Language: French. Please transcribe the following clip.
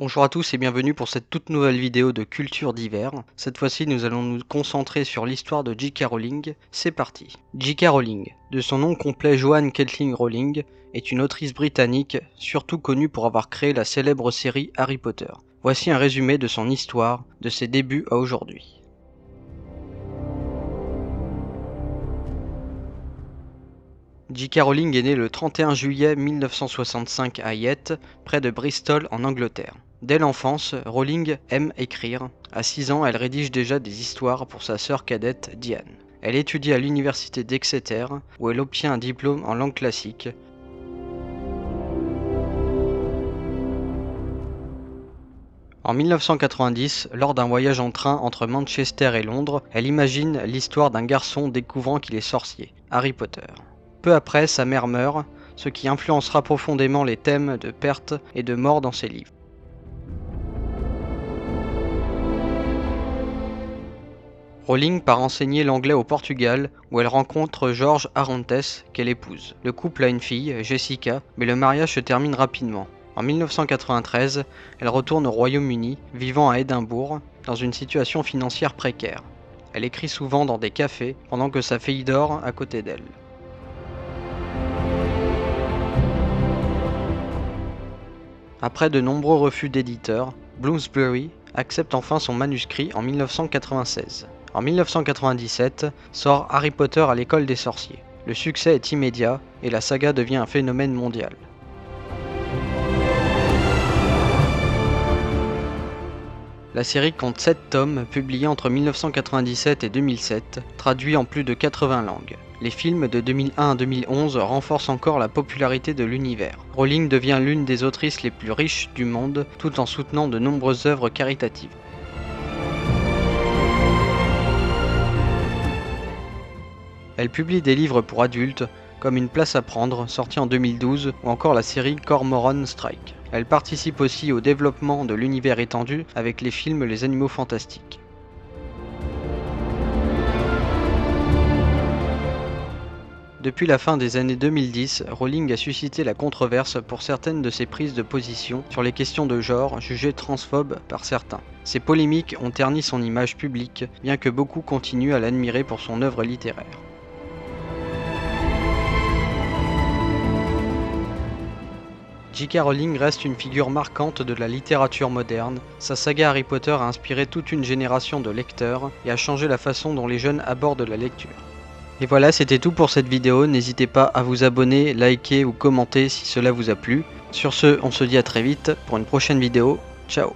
Bonjour à tous et bienvenue pour cette toute nouvelle vidéo de culture d'hiver. Cette fois-ci, nous allons nous concentrer sur l'histoire de J.K. Rowling. C'est parti. J.K. Rowling, de son nom complet Joanne Kathleen Rowling, est une autrice britannique, surtout connue pour avoir créé la célèbre série Harry Potter. Voici un résumé de son histoire, de ses débuts à aujourd'hui. J.K. Rowling est née le 31 juillet 1965 à Yette, près de Bristol en Angleterre. Dès l'enfance, Rowling aime écrire. À 6 ans, elle rédige déjà des histoires pour sa sœur cadette Diane. Elle étudie à l'université d'Exeter, où elle obtient un diplôme en langue classique. En 1990, lors d'un voyage en train entre Manchester et Londres, elle imagine l'histoire d'un garçon découvrant qu'il est sorcier, Harry Potter. Peu après, sa mère meurt, ce qui influencera profondément les thèmes de perte et de mort dans ses livres. Rowling part enseigner l'anglais au Portugal, où elle rencontre George Arontes, qu'elle épouse. Le couple a une fille, Jessica, mais le mariage se termine rapidement. En 1993, elle retourne au Royaume-Uni, vivant à Édimbourg, dans une situation financière précaire. Elle écrit souvent dans des cafés, pendant que sa fille dort à côté d'elle. Après de nombreux refus d'éditeurs, Bloomsbury accepte enfin son manuscrit en 1996. En 1997, sort Harry Potter à l'école des sorciers. Le succès est immédiat et la saga devient un phénomène mondial. La série compte 7 tomes publiés entre 1997 et 2007, traduits en plus de 80 langues. Les films de 2001 à 2011 renforcent encore la popularité de l'univers. Rowling devient l'une des autrices les plus riches du monde, tout en soutenant de nombreuses œuvres caritatives. Elle publie des livres pour adultes, comme Une place à prendre, sorti en 2012, ou encore la série Cormoran Strike. Elle participe aussi au développement de l'univers étendu avec les films Les Animaux Fantastiques. Depuis la fin des années 2010, Rowling a suscité la controverse pour certaines de ses prises de position sur les questions de genre jugées transphobes par certains. Ces polémiques ont terni son image publique, bien que beaucoup continuent à l'admirer pour son œuvre littéraire. J.K. Rowling reste une figure marquante de la littérature moderne. Sa saga Harry Potter a inspiré toute une génération de lecteurs et a changé la façon dont les jeunes abordent la lecture. Et voilà, c'était tout pour cette vidéo. N'hésitez pas à vous abonner, liker ou commenter si cela vous a plu. Sur ce, on se dit à très vite pour une prochaine vidéo. Ciao!